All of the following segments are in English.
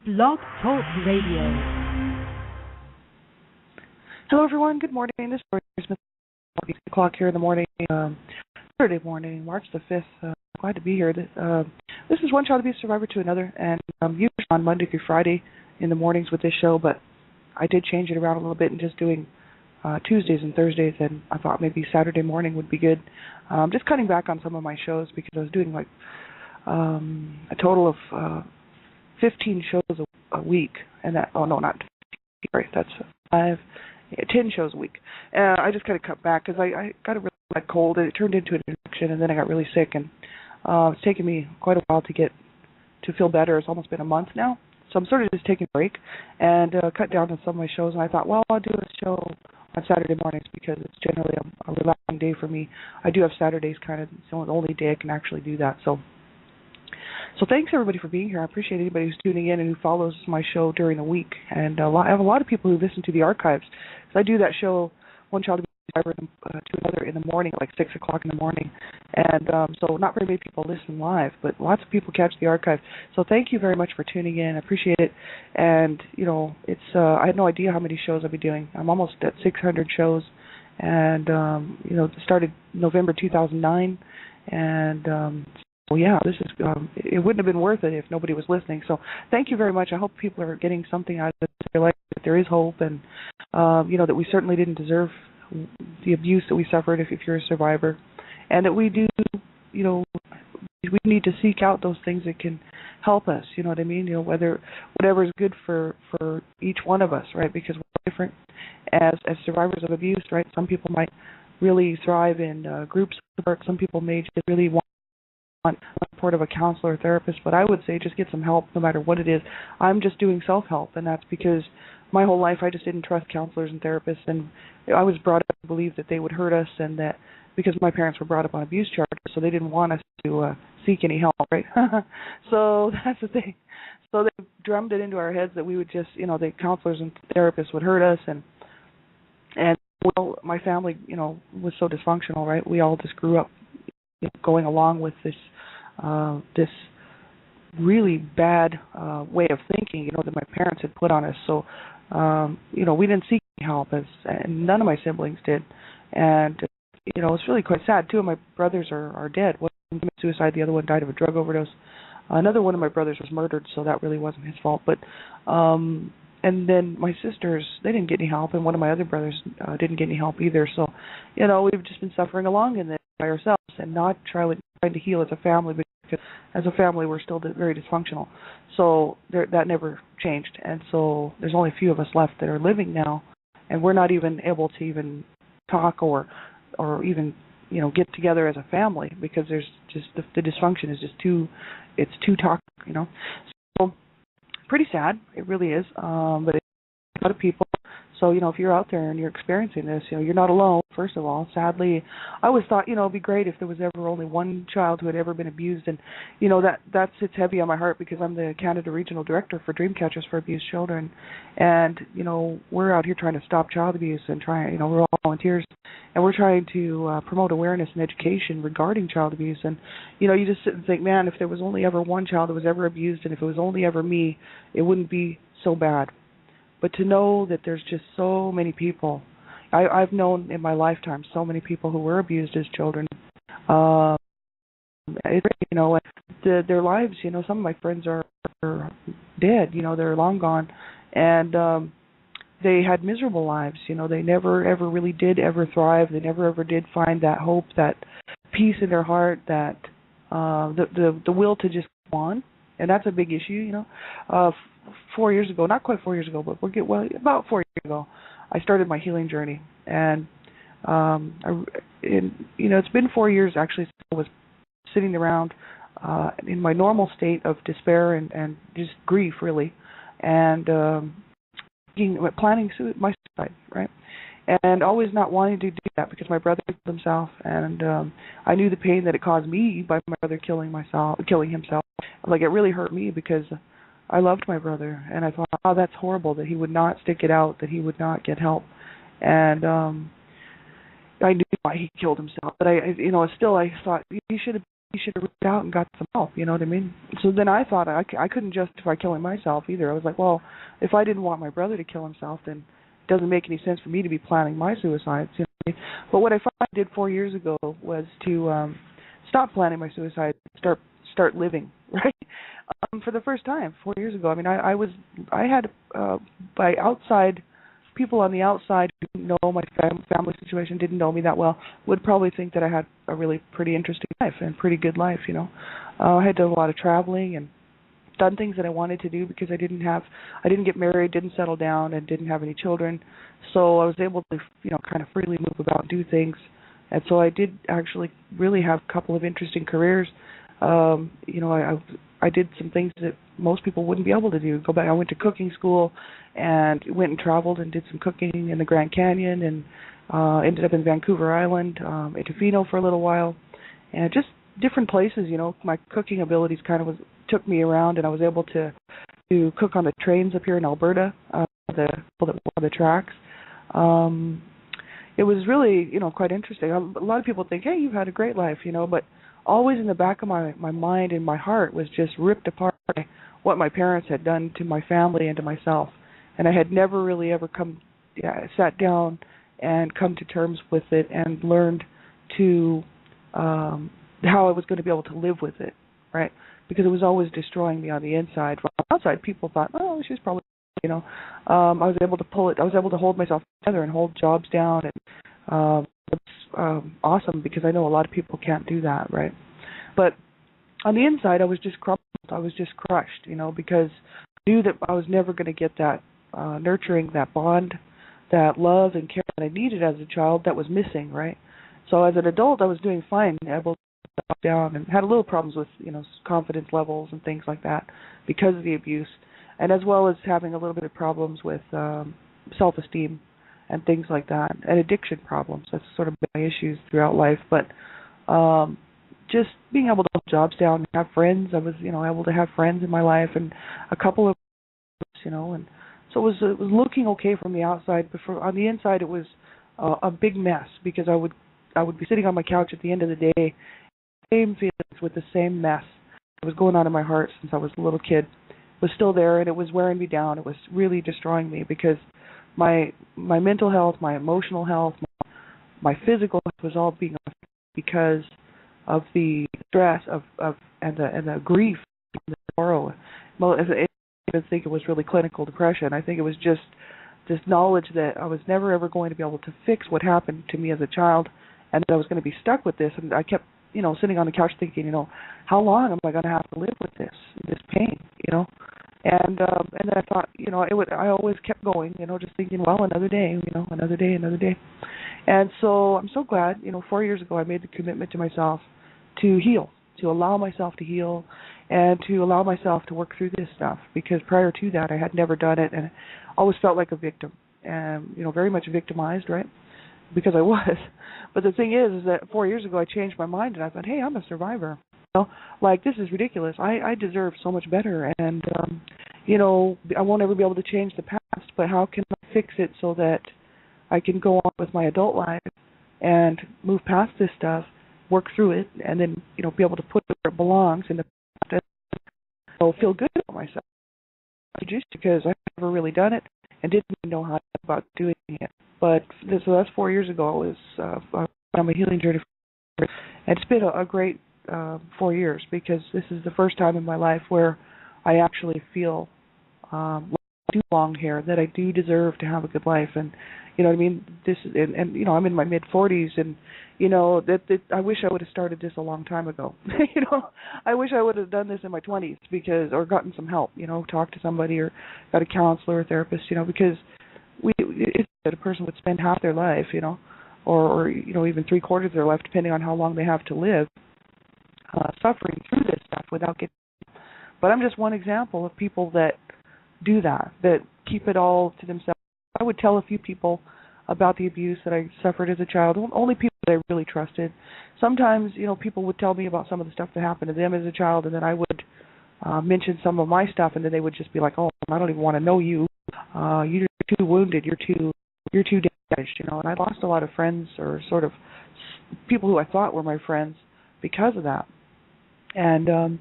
Blog Talk Radio. Hello, everyone. Good morning. This is Smith. 8 o'clock here in the morning, Saturday morning, March the 5th. Glad to be here. This is One Child Abuse Survivor to Another, and usually on Monday through Friday in the mornings with this show, but I did change it around a little bit and just doing Tuesdays and Thursdays, and I thought maybe Saturday morning would be good. Just cutting back on some of my shows because I was doing like a total of 15 shows a week, and that, oh no, not 15, sorry, that's 10 shows a week. I just kind of cut back because I got a really bad cold, and it turned into an infection, and then I got really sick, and it's taken me quite a while to feel better. It's almost been a month now, so I'm sort of just taking a break and cut down on some of my shows, and I thought, well, I'll do a show on Saturday mornings because it's generally a relaxing day for me. I do have Saturdays kind of, it's the only day I can actually do that, So thanks, everybody, for being here. I appreciate anybody who's tuning in and who follows my show during the week. And I have a lot of people who listen to the archives. So I do that show, One Child Abuse Survivor to Another, in the morning, like 6 o'clock in the morning. And so not very many people listen live, but lots of people catch the archive. So thank you very much for tuning in. I appreciate it. And, you know, it's I had no idea how many shows I'll be doing. I'm almost at 600 shows. And, you know, it started November 2009. And well, yeah, this is. It wouldn't have been worth it if nobody was listening. So, thank you very much. I hope people are getting something out of their life. That there is hope, and you know that we certainly didn't deserve the abuse that we suffered. If you're a survivor, and that we do, you know, we need to seek out those things that can help us. You know what I mean? You know, whatever is good for each one of us, right? Because we're different as survivors of abuse, right? Some people might really thrive in group support. Some people may just really want support of a counselor or therapist, but I would say just get some help no matter what it is. I'm just doing self-help, and that's because my whole life I just didn't trust counselors and therapists, and I was brought up to believe that they would hurt us, and that because my parents were brought up on abuse charges, so they didn't want us to seek any help, right? So that's the thing. So they drummed it into our heads that we would just, you know, the counselors and therapists would hurt us, and well, my family, you know, was so dysfunctional, right? We all just grew up going along with this really bad way of thinking, you know, that my parents had put on us. So, you know, we didn't seek help, and none of my siblings did. And, you know, it's really quite sad. Two of my brothers are dead. One committed suicide, the other one died of a drug overdose. Another one of my brothers was murdered, so that really wasn't his fault. But, and then my sisters, they didn't get any help, and one of my other brothers didn't get any help either. So, you know, we've just been suffering along in this by ourselves and not trying to heal as a family, because as a family we're still very dysfunctional. So that never changed, and so there's only a few of us left that are living now, and we're not even able to even talk or even, you know, get together as a family because there's just the dysfunction is just too toxic, you know. So pretty sad, it really is. But it's a lot of people. So, you know, if you're out there and you're experiencing this, you know, you're not alone, first of all. Sadly, I always thought, you know, it'd be great if there was ever only one child who had ever been abused. And, you know, that sits heavy on my heart because I'm the Canada Regional Director for Dreamcatchers for Abused Children. And, you know, we're out here trying to stop child abuse and you know, we're all volunteers. And we're trying to promote awareness and education regarding child abuse. And, you know, you just sit and think, man, if there was only ever one child that was ever abused and if it was only ever me, it wouldn't be so bad. But to know that there's just so many people, I've known in my lifetime so many people who were abused as children. You know, their lives, you know, some of my friends are dead, you know, they're long gone. And they had miserable lives, you know, they never ever really did ever thrive. They never ever did find that hope, that peace in their heart, that the will to just go on. And that's a big issue, you know. 4 years ago, not quite 4 years ago, but about 4 years ago, I started my healing journey. And, you know, it's been 4 years actually since I was sitting around in my normal state of despair and just grief, really, and planning my suicide, right? And always not wanting to do that because my brother killed himself, and I knew the pain that it caused me by my brother killing himself. Like, it really hurt me because I loved my brother, and I thought, oh, that's horrible that he would not stick it out, that he would not get help. And I knew why he killed himself, but I thought he should have you should have reached out and got some help, you know what I mean? So then I thought I couldn't justify killing myself either. I was like, well, if I didn't want my brother to kill himself, then it doesn't make any sense for me to be planning my suicide. You know what I mean? But what I finally did 4 years ago was to stop planning my suicide, start living, right? For the first time 4 years ago. I mean, I had by outside people on the outside who didn't know my family situation, didn't know me that well, would probably think that I had a really pretty interesting life and pretty good life, you know. I had done a lot of traveling and done things that I wanted to do because I didn't get married, didn't settle down, and didn't have any children. So I was able to, you know, kind of freely move about and do things. And so I did actually really have a couple of interesting careers. You know, I did some things that most people wouldn't be able to do. Go back. I went to cooking school and went and traveled and did some cooking in the Grand Canyon and ended up in Vancouver Island, in Tofino for a little while, and just different places. You know, my cooking abilities kind of took me around, and I was able to cook on the trains up here in Alberta, the tracks. It was really, you know, quite interesting. A lot of people think, hey, you've had a great life, you know, but always in the back of my mind and my heart was just ripped apart by what my parents had done to my family and to myself. And I had never really ever sat down and come to terms with it and learned to how I was going to be able to live with it, right? Because it was always destroying me on the inside. From the outside, people thought, oh, she's probably, you know, I was able to pull it. I was able to hold myself together and hold jobs down, and it's awesome because I know a lot of people can't do that, right? But on the inside, I was just crumpled. I was just crushed, you know, because I knew that I was never going to get that nurturing, that bond, that love and care that I needed as a child that was missing, right? So as an adult, I was doing fine, able to stop down, and had a little problems with, you know, confidence levels and things like that because of the abuse, and as well as having a little bit of problems with self-esteem and things like that, and addiction problems. That's sort of been my issues throughout life. But just being able to hold jobs down and have friends, I was, you know, able to have friends in my life and a couple of, you know, and so it was looking okay from the outside, but on the inside it was a big mess because I would be sitting on my couch at the end of the day, same feelings with the same mess that was going on in my heart since I was a little kid was still there, and it was wearing me down. It was really destroying me because my mental health, my emotional health, my physical health was all being affected because of the stress and the grief and the sorrow. Well, I didn't think it was really clinical depression. I think it was just this knowledge that I was never ever going to be able to fix what happened to me as a child, and that I was going to be stuck with this. And I kept, you know, sitting on the couch thinking, you know, how long am I going to have to live with this pain, you know? And then I thought, you know, I always kept going, you know, just thinking, well, another day, you know, another day. And so I'm so glad, you know, 4 years ago I made the commitment to myself to heal, to allow myself to heal, and to allow myself to work through this stuff, because prior to that I had never done it, and I always felt like a victim, and, you know, very much victimized, right? Because I was. But the thing is that 4 years ago I changed my mind, and I thought, hey, I'm a survivor. You know, like, this is ridiculous. I deserve so much better, and, you know, I won't ever be able to change the past, but how can I fix it so that I can go on with my adult life and move past this stuff, work through it, and then, you know, be able to put it where it belongs in the past, and, you know, feel good about myself. Just because I've never really done it and didn't even know how about doing it. But so that's 4 years ago. I was on a healing journey, and it's been a great 4 years, because this is the first time in my life where I actually feel like I do belong here, that I do deserve to have a good life. And you know what I mean? This and you know, I'm in my mid-40s, and you know that I wish I would have started this a long time ago. You know, I wish I would have done this in my 20s, or gotten some help. You know, talked to somebody or got a counselor or therapist. You know, because it's that a person would spend half their life, you know, or you know, even 3/4 of their life, depending on how long they have to live, suffering through this stuff without getting. But I'm just one example of people that do that keep it all to themselves. I would tell a few people about the abuse that I suffered as a child, only people that I really trusted. Sometimes, you know, people would tell me about some of the stuff that happened to them as a child, and then I would mention some of my stuff, and then they would just be like, "Oh, I don't even want to know you. You're too wounded. You're too damaged." You know, and I lost a lot of friends, or sort of people who I thought were my friends, because of that. And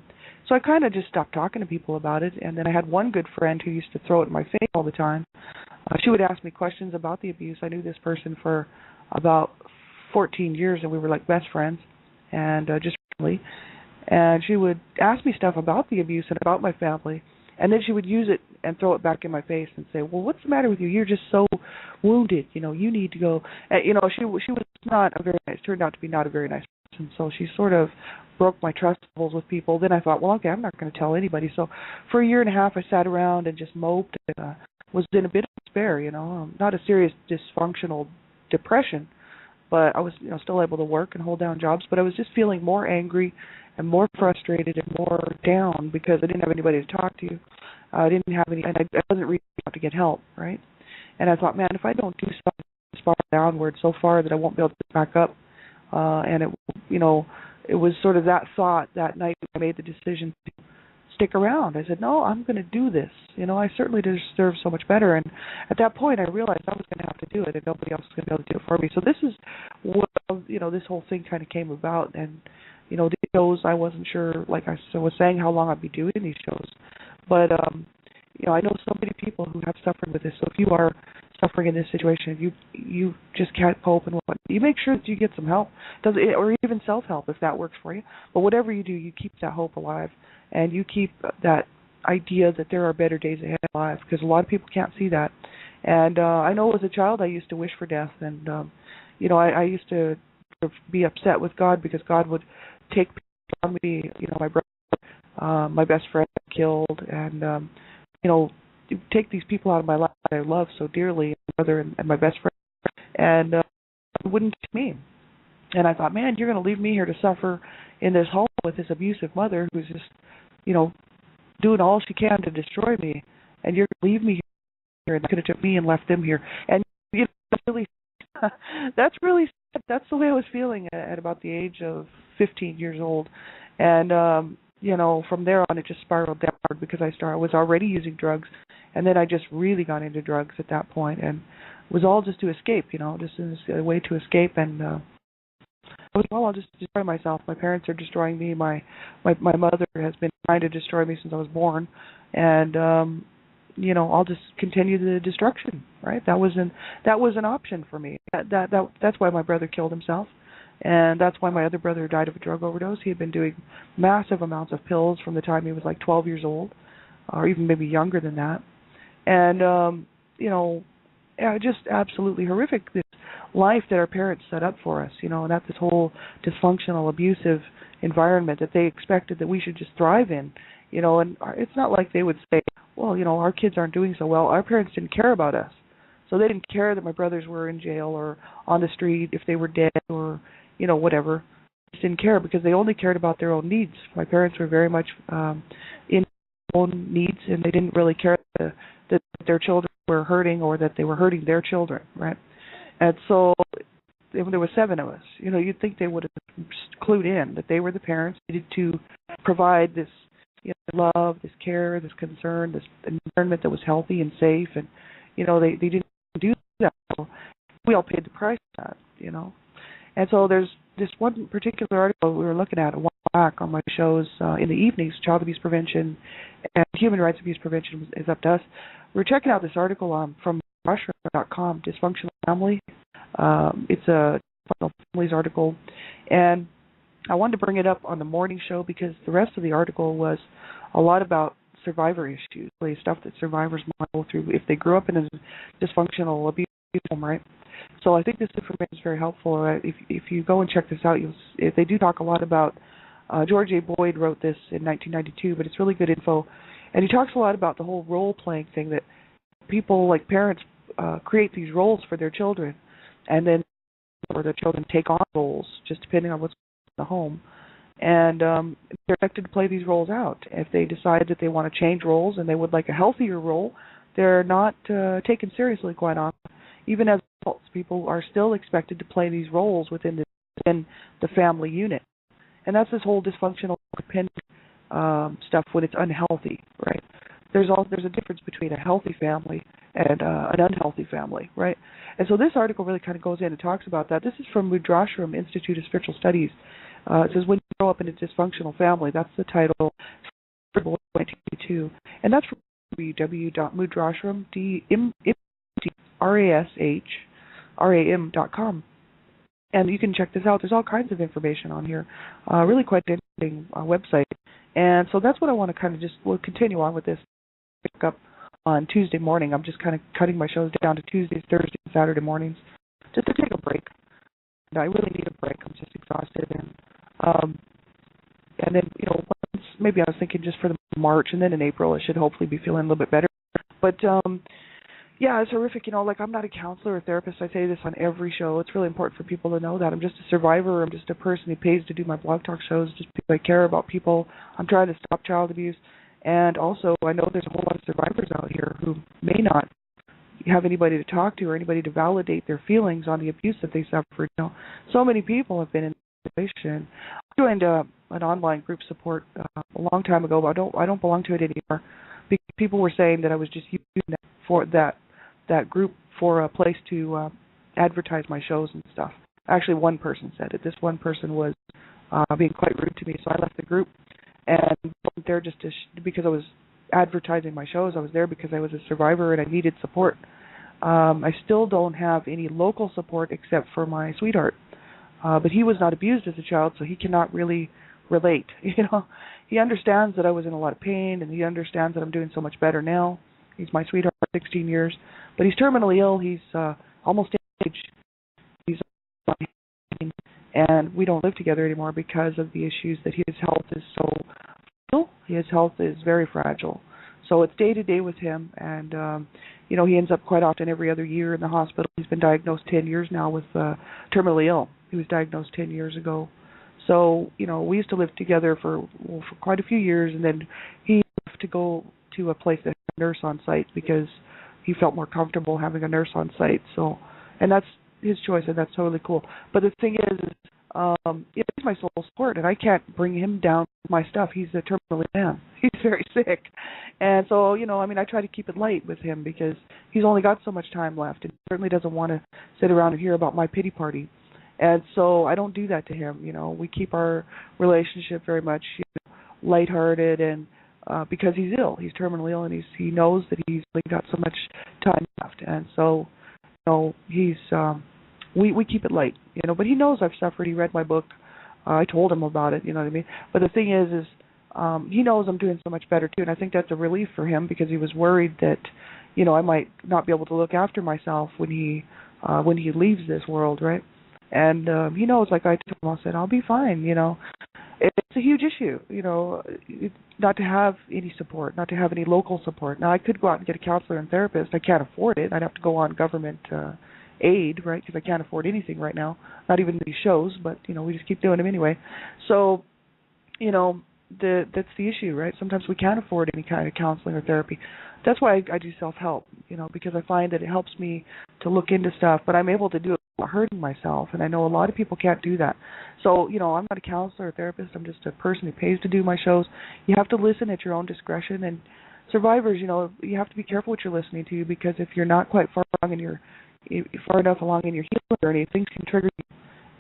so I kind of just stopped talking to people about it. And then I had one good friend who used to throw it in my face all the time. She would ask me questions about the abuse. I knew this person for about 14 years, and we were like best friends, and just really. And she would ask me stuff about the abuse and about my family, and then she would use it and throw it back in my face and say, "Well, what's the matter with you? You're just so wounded. You need to go." She was not a very nice. Turned out to be not a very nice person. So she sort of broke my trust levels with people. Then I thought, well, okay, I'm not going to tell anybody. So for a year and a half, I sat around and just moped and was in a bit of despair. Not a serious dysfunctional depression, but I was still able to work and hold down jobs. But I was just feeling more angry and more frustrated and more down because I didn't have anybody to talk to. I didn't have any, and I wasn't reaching out to get help, right? And I thought, man, if I don't do something this far downward so far that I won't be able to get back up, and it was sort of that thought that night I made the decision to stick around. I said, no, I'm going to do this. I certainly deserve so much better. And at that point, I realized I was going to have to do it, and nobody else was going to be able to do it for me. So this is what this whole thing kind of came about. And these shows, I wasn't sure, like I was saying, how long I'd be doing these shows. But I know so many people who have suffered with this. So if you are suffering in this situation, if you just can't cope and what, you make sure that you get some help, or even self-help if that works for you. But whatever you do, you keep that hope alive, and you keep that idea that there are better days ahead alive, because a lot of people can't see that. And I know as a child I used to wish for death, and I used to sort of be upset with God because God would take people from me, my brother, my best friend killed, and take these people out of my life that I love so dearly, my brother and my best friend, and it wouldn't take me. And I thought, man, you're going to leave me here to suffer in this home with this abusive mother who's just, doing all she can to destroy me, and you're going to leave me here, and they could have took me and left them here. And that's really sad. That's the way I was feeling at about the age of 15 years old. And from there on, it just spiraled downward because I was already using drugs, and then I just really got into drugs at that point, and it was all just to escape, just as a way to escape. And I was, I'll just destroy myself. My parents are destroying me. My mother has been trying to destroy me since I was born, and I'll just continue the destruction. Right? That was an option for me. That's why my brother killed himself. And that's why my other brother died of a drug overdose. He had been doing massive amounts of pills from the time he was like 12 years old, or even maybe younger than that. And, just absolutely horrific, this life that our parents set up for us, and that's this whole dysfunctional, abusive environment that they expected that we should just thrive in, and it's not like they would say, well, our kids aren't doing so well. Our parents didn't care about us. So they didn't care that my brothers were in jail or on the street, if they were dead or, whatever. They just didn't care because they only cared about their own needs. My parents were very much in their own needs, and they didn't really care that their children were hurting or that they were hurting their children, right? And so there were 7 of us. You'd think they would have clued in that they were the parents, needed to provide this love, this care, this concern, this environment that was healthy and safe, and they didn't do that. So we all paid the price for that, And so there's this one particular article we were looking at a while back on my shows in the evenings, Child Abuse Prevention and Human Rights Abuse Prevention is Up to Us. We were checking out this article from Rushroom.com, Dysfunctional Family. It's a Dysfunctional Families article, and I wanted to bring it up on the morning show because the rest of the article was a lot about survivor issues, really stuff that survivors might go through if they grew up in a dysfunctional abuse home, right? So I think this information is very helpful. If you go and check this out, they do talk a lot about, George A. Boyd wrote this in 1992, but it's really good info. And he talks a lot about the whole role-playing thing, that people, like parents, create these roles for their children, and then or their children take on roles, just depending on what's in the home. And they're expected to play these roles out. If they decide that they want to change roles and they would like a healthier role, they're not taken seriously quite often. Even as adults, people are still expected to play these roles within the family unit. And that's this whole dysfunctional dependent stuff when it's unhealthy, right? There's a difference between a healthy family and an unhealthy family, right? And so this article really kind of goes in and talks about that. This is from Mudrashram Institute of Spiritual Studies. It says, when Grow Up in a Dysfunctional Family. That's the title for 2022. And that's from www.moodrashram.com. And you can check this out. There's all kinds of information on here. Really quite interesting website. And so that's what I want to kind of we'll continue on with this. Pick up on Tuesday morning. I'm just kind of cutting my shows down to Tuesdays, Thursdays, and Saturday mornings just to take a break. And I really need a break. I'm just exhausted. And then, maybe I was thinking just for the March, and then in April I should hopefully be feeling a little bit better. But yeah, it's horrific. I'm not a counselor or therapist. I say this on every show. It's really important for people to know that. I'm just a survivor. I'm just a person who pays to do my blog talk shows just because I care about people. I'm trying to stop child abuse. And also, I know there's a whole lot of survivors out here who may not have anybody to talk to or anybody to validate their feelings on the abuse that they suffered. So many people have been in this situation. I joined an online group support a long time ago, but I don't belong to it anymore. Because people were saying that I was just using that for that group for a place to advertise my shows and stuff. Actually, one person said it. This one person was being quite rude to me, so I left the group and wasn't there just because I was advertising my shows. I was there because I was a survivor and I needed support. I still don't have any local support except for my sweetheart, but he was not abused as a child, so he cannot really relate. He understands that I was in a lot of pain, and he understands that I'm doing so much better now. He's my sweetheart, 16 years, but he's terminally ill. He's almost age. He's and we don't live together anymore because of the issues that his health is so ill. His health is very fragile. So it's day to day with him, and he ends up quite often every other year in the hospital. He's been diagnosed 10 years now with terminally ill. He was diagnosed 10 years ago. So, we used to live together for quite a few years, and then he left to go to a place that had a nurse on site because he felt more comfortable having a nurse on site. So, and that's his choice, and that's totally cool. But the thing is he's my sole support, and I can't bring him down with my stuff. He's a terminally man. He's very sick. And so, I try to keep it light with him because he's only got so much time left, and he certainly doesn't want to sit around and hear about my pity party. And so I don't do that to him. We keep our relationship very much lighthearted, and because he's ill, he's terminally ill, and he knows that he's only got so much time left, and so he's we keep it light, But he knows I've suffered. He read my book. I told him about it. You know what I mean? But the thing is he knows I'm doing so much better too, and I think that's a relief for him because he was worried that I might not be able to look after myself when he leaves this world, right? And he knows, like I told him, I said, I'll be fine, It's a huge issue, not to have any support, not to have any local support. Now, I could go out and get a counselor and therapist. I can't afford it. I'd have to go on government aid, right, because I can't afford anything right now, not even these shows, but, we just keep doing them anyway. So, that's the issue, right? Sometimes we can't afford any kind of counseling or therapy. That's why I do self-help, because I find that it helps me to look into stuff, but I'm able to do it without hurting myself, and I know a lot of people can't do that. So, I'm not a counselor or therapist. I'm just a person who pays to do my shows. You have to listen at your own discretion, and survivors, you have to be careful what you're listening to because if you're not quite far enough along in your healing journey, things can trigger you,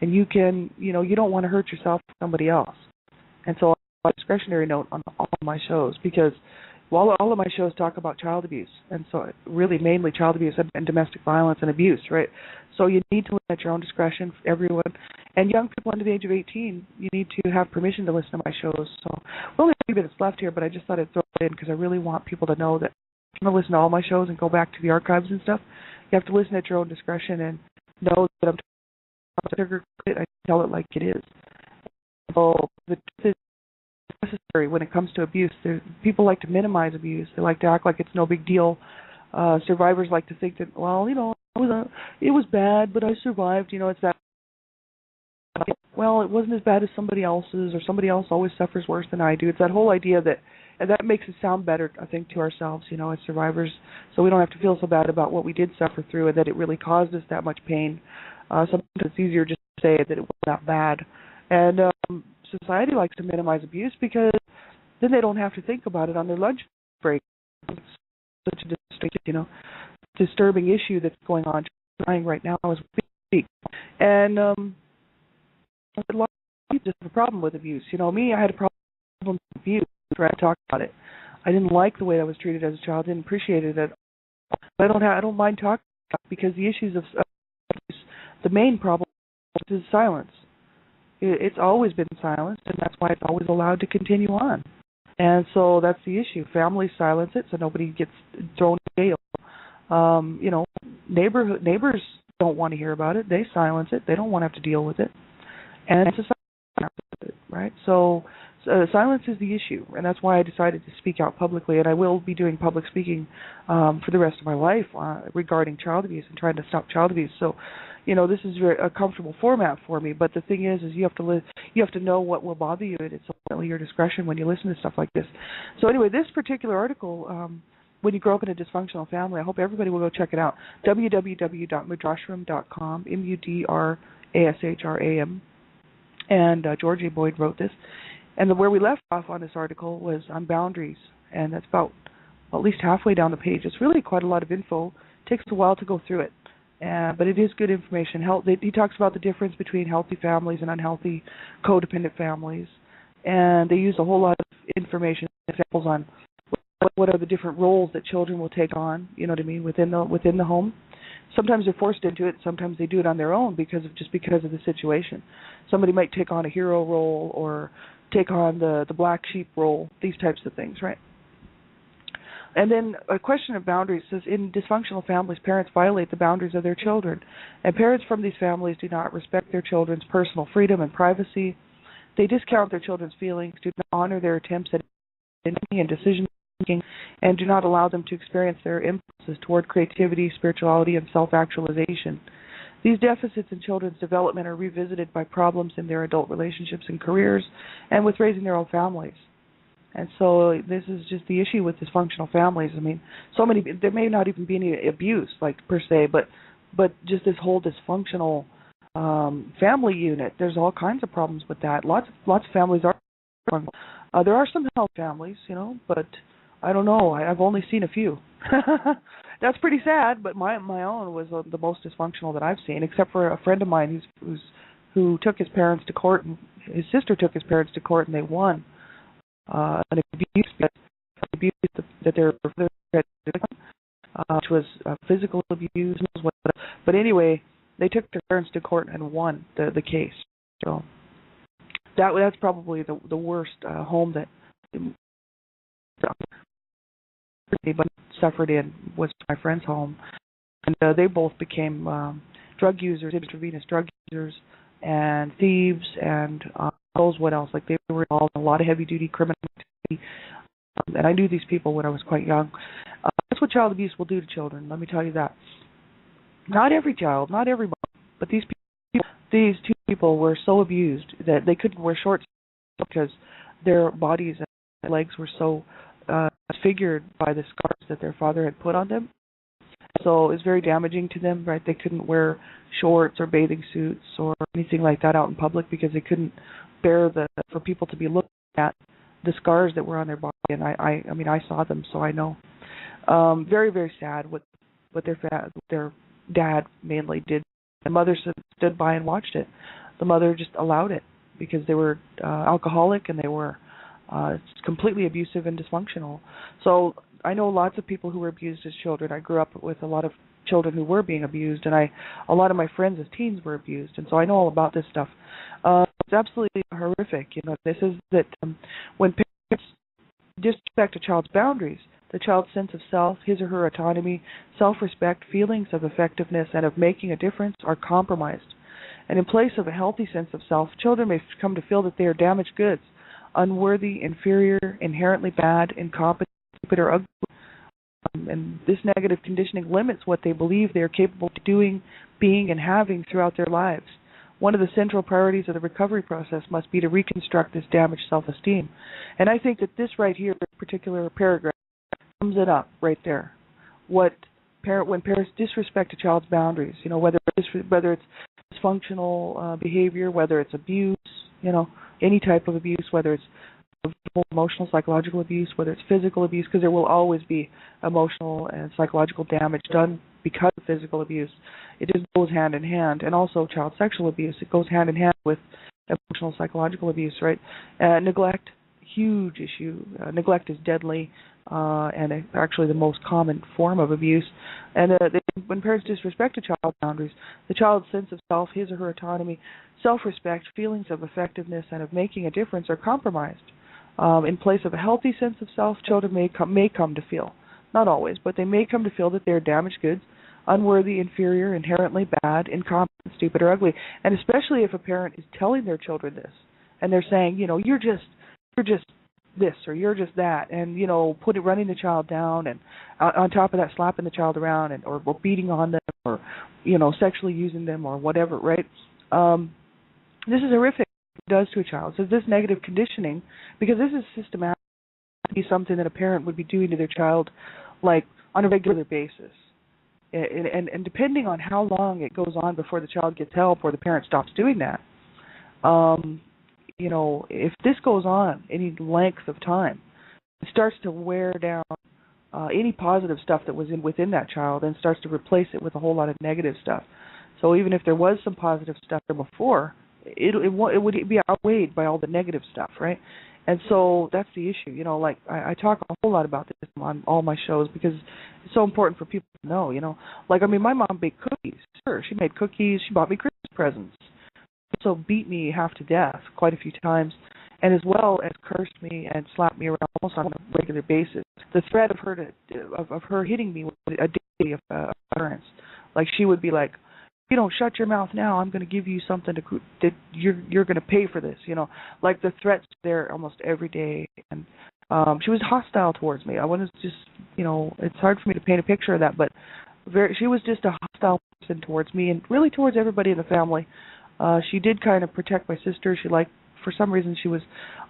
and you can, you don't want to hurt yourself or somebody else. And so a discretionary note on all of my shows because all of my shows talk about child abuse, and so really mainly child abuse and domestic violence and abuse, right? So you need to listen at your own discretion, everyone. And young people under the age of 18, you need to have permission to listen to my shows. So we only have a few minutes left here, but I just thought I'd throw it in because I really want people to know that if you want to listen to all my shows and go back to the archives and stuff, you have to listen at your own discretion and know that I'm sugarcoat it. I tell it like it is. So the truth is necessary when it comes to abuse. People like to minimize abuse. They like to act like it's no big deal. Survivors like to think that, well, it was bad, but I survived. It's that. Well, it wasn't as bad as somebody else's, or somebody else always suffers worse than I do. It's that whole idea and that makes it sound better, I think, to ourselves, as survivors, so we don't have to feel so bad about what we did suffer through and that it really caused us that much pain. Sometimes it's easier just to say that it wasn't that bad. And society likes to minimize abuse because then they don't have to think about it on their lunch break. It's such a disturbing issue that's going on right now as we speak. And a lot people just have a problem with abuse. You know, me, I had a problem with abuse. I talked about it. I didn't like the way I was treated as a child. Didn't appreciate it at all. But I don't mind talking about it because the issues of abuse, the main problem is silence. It's always been silenced, and that's why it's always allowed to continue on. And so that's the issue. Families silence it so nobody gets thrown in jail. You know, neighbors don't want to hear about it. They silence it. They don't want to have to deal with it. And society, right? So silence is the issue, and that's why I decided to speak out publicly. And I will be doing public speaking for the rest of my life regarding child abuse and trying to stop child abuse. So, you know, this is a comfortable format for me. But the thing is you have to know what will bother you, and it's ultimately your discretion when you listen to stuff like this. So anyway, this particular article. When you grow up in a dysfunctional family, I hope everybody will go check it out. www.mudrashram.com, Mudrashram. And George A. Boyd wrote this. And where we left off on this article was on boundaries. And that's about at least halfway down the page. It's really quite a lot of info. It takes a while to go through it. But it is good information. He talks about the difference between healthy families and unhealthy codependent families. And they use a whole lot of information, examples on what are the different roles that children will take on, you know what I mean, within the home. Sometimes they're forced into it. Sometimes they do it on their own because of the situation. Somebody might take on a hero role or take on the black sheep role, these types of things, right? And then a question of boundaries says, in dysfunctional families, parents violate the boundaries of their children. And parents from these families do not respect their children's personal freedom and privacy. They discount their children's feelings, do not honor their attempts at thinking and decision making, and do not allow them to experience their impulses toward creativity, spirituality, and self-actualization. These deficits in children's development are revisited by problems in their adult relationships and careers and with raising their own families. And so this is just the issue with dysfunctional families. I mean, there may not even be any abuse, like, per se, but just this whole dysfunctional family unit. There's all kinds of problems with that. Lots of families are dysfunctional. There are some healthy families, you know, but I don't know. I've only seen a few. That's pretty sad, but my own was the most dysfunctional that I've seen, except for a friend of mine who took his parents to court, and his sister took his parents to court, and they won an abuse that their father had, which was physical abuse. But anyway, they took their parents to court and won the case. So that's probably the worst home that anybody suffered in was my friend's home, and they both became drug users, intravenous drug users, and thieves, and knows what else. Like, they were involved in a lot of heavy-duty criminal activity, and I knew these people when I was quite young. That's what child abuse will do to children. Let me tell you that. Not every child, not everybody, but these two people were so abused that they couldn't wear shorts because their bodies and legs were so disfigured by the scars that their father had put on them. So it was very damaging to them, right? They couldn't wear shorts or bathing suits or anything like that out in public because they couldn't bear for people to be looking at the scars that were on their body. And I mean, I saw them, so I know. Very, very sad what their dad mainly did. The mother stood by and watched it. The mother just allowed it because they were alcoholic and they were completely abusive and dysfunctional. So I know lots of people who were abused as children. I grew up with a lot of children who were being abused, and a lot of my friends as teens were abused, and so I know all about this stuff. It's absolutely horrific. You know, this is that when parents disrespect a child's boundaries, the child's sense of self, his or her autonomy, self-respect, feelings of effectiveness, and of making a difference are compromised. And in place of a healthy sense of self, children may come to feel that they are damaged goods, unworthy, inferior, inherently bad, incompetent, stupid, or ugly. And this negative conditioning limits what they believe they are capable of doing, being, and having throughout their lives. One of the central priorities of the recovery process must be to reconstruct this damaged self-esteem. And I think that this right here, this particular paragraph, sums it up right there. When parents disrespect a child's boundaries, you know, whether it's dysfunctional behavior, whether it's abuse, you know, any type of abuse, whether it's emotional, psychological abuse, whether it's physical abuse, because there will always be emotional and psychological damage done because of physical abuse. It just goes hand in hand. And also child sexual abuse, it goes hand in hand with emotional, psychological abuse, right? Neglect, huge issue. Neglect is deadly, and actually the most common form of abuse. And when parents disrespect a child's boundaries, the child's sense of self, his or her autonomy, self-respect, feelings of effectiveness, and of making a difference are compromised. In place of a healthy sense of self, children may come to feel, not always, but they may come to feel that they are damaged goods, unworthy, inferior, inherently bad, incompetent, stupid, or ugly. And especially if a parent is telling their children this, and they're saying, you're just this, or you're just that, and running the child down, and on top of that, slapping the child around, and or beating on them, or sexually using them, or whatever, right? This is horrific. What it does to a child. So this negative conditioning, because this is systematic, be something that a parent would be doing to their child, like on a regular basis. And depending on how long it goes on before the child gets help or the parent stops doing that, if this goes on any length of time, it starts to wear down any positive stuff that was within that child and starts to replace it with a whole lot of negative stuff. So even if there was some positive stuff there before, it would be outweighed by all the negative stuff, right? And so that's the issue. I talk a whole lot about this on all my shows because it's so important for people to know, my mom baked cookies. Sure, she made cookies. She bought me Christmas presents. She also beat me half to death quite a few times, and as well as cursed me and slapped me around almost on a regular basis. The threat of her hitting me was a daily occurrence. Like she would be like, "If you don't shut your mouth now, I'm going to give you something that you're going to pay for this." Like the threats there almost every day, and she was hostile towards me. I was just, it's hard for me to paint a picture of that, but she was just a hostile person towards me and really towards everybody in the family. She did kind of protect my sister. For some reason, she was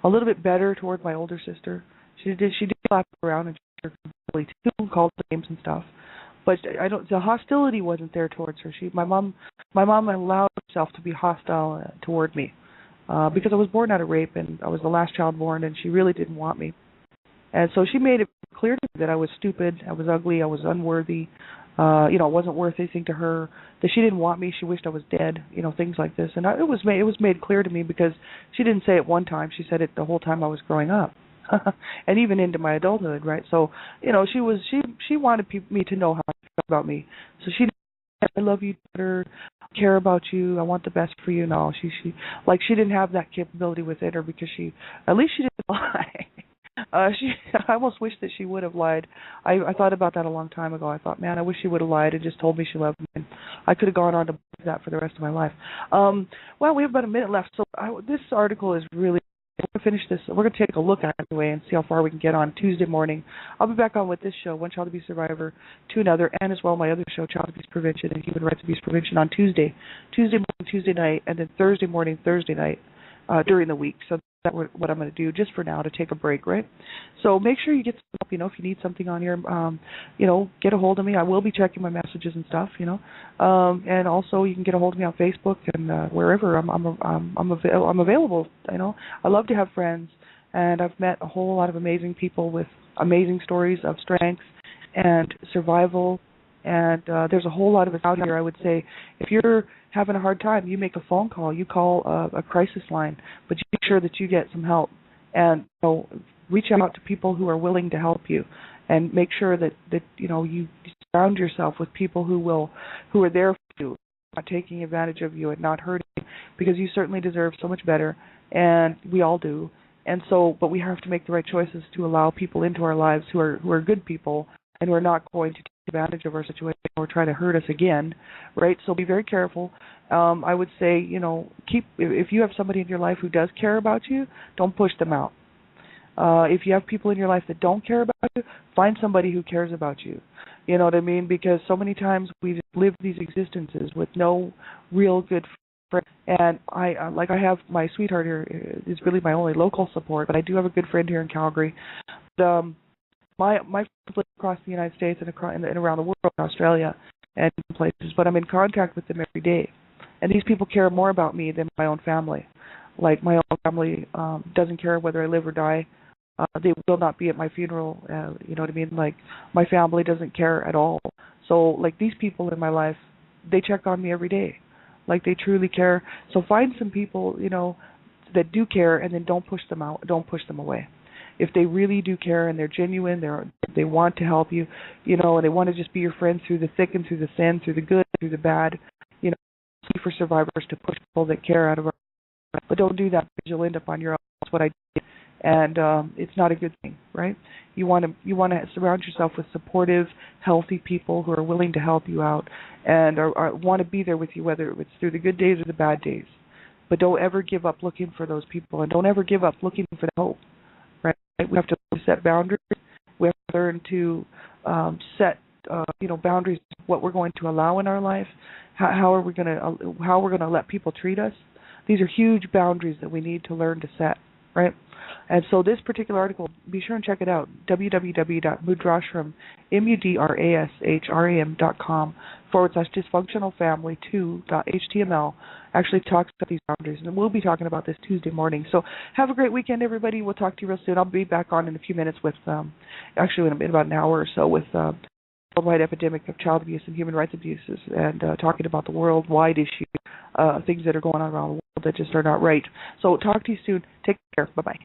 a little bit better toward my older sister. She did slap her around and she really too, called her names and stuff. But the hostility wasn't there towards her. My mom allowed herself to be hostile toward me because I was born out of rape and I was the last child born, and she really didn't want me. And so she made it clear to me that I was stupid, I was ugly, I was unworthy. It wasn't worth anything to her. That she didn't want me. She wished I was dead. Things like this. And it was made clear to me because she didn't say it one time. She said it the whole time I was growing up, and even into my adulthood. Right. So she wanted me to know how she felt about me. So she didn't, I love you better, I care about you, I want the best for you. No, she didn't have that capability within her because at least she didn't lie. I almost wish that she would have lied. I thought about that a long time ago. I thought, man, I wish she would have lied and just told me she loved me. And I could have gone on to believe that for the rest of my life. Well, we have about a minute left, so this article is really. We're going to finish this. We're going to take a look at it anyway and see how far we can get on Tuesday morning. I'll be back on with this show, One Child Abuse Survivor, to another, and as well my other show, Child Abuse Prevention and Human Rights Abuse Prevention on Tuesday morning, Tuesday night, and then Thursday morning, Thursday night during the week. So that's what I'm going to do just for now to take a break, right? So make sure you get some help, if you need something on here, get a hold of me. I will be checking my messages and stuff, and also you can get a hold of me on Facebook and wherever. I'm available, I love to have friends, and I've met a whole lot of amazing people with amazing stories of strength and survival. And there's a whole lot of us out here. I would say if you're having a hard time, you make a phone call. You call a crisis line, but you make sure that you get some help. And reach out to people who are willing to help you, and make sure that you surround yourself with people who are there for you, not taking advantage of you and not hurting you, because you certainly deserve so much better, and we all do. And so, but we have to make the right choices to allow people into our lives who are good people and who are not going to take advantage of our situation or try to hurt us again, right? So be very careful. I would say, if you have somebody in your life who does care about you, don't push them out. If you have people in your life that don't care about you, find somebody who cares about you. You know what I mean? Because so many times we just live these existences with no real good friend. And I have my sweetheart here is really my only local support, but I do have a good friend here in Calgary. But, my friends live across the United States and around the world, Australia, and places, but I'm in contact with them every day. And these people care more about me than my own family. Like my own family doesn't care whether I live or die. They will not be at my funeral. You know what I mean? Like my family doesn't care at all. So like these people in my life, they check on me every day. like they truly care. So find some people, that do care, and then don't push them out. Don't push them away. If they really do care and they're genuine, they want to help you, and they want to just be your friend through the thick and through the thin, through the good, through the bad. Key for survivors to push people that care out of our life. But don't do that because you'll end up on your own. That's what I did, and it's not a good thing, right? You want to surround yourself with supportive, healthy people who are willing to help you out and want to be there with you, whether it's through the good days or the bad days. But don't ever give up looking for those people, and don't ever give up looking for the hope. Right? We have to set boundaries. We have to learn to set, boundaries. What we're going to allow in our life. How we're going to let people treat us. These are huge boundaries that we need to learn to set. Right? And so this particular article, be sure and check it out. www.mudrashram.com/dysfunctionalfamily2.html actually talks about these boundaries, and we'll be talking about this Tuesday morning. So have a great weekend, everybody. We'll talk to you real soon. I'll be back on in a few minutes with, actually in about an hour or so, with worldwide epidemic of child abuse and human rights abuses, and talking about the worldwide issue, things that are going on around the world that just are not right. So talk to you soon. Take care. Bye-bye.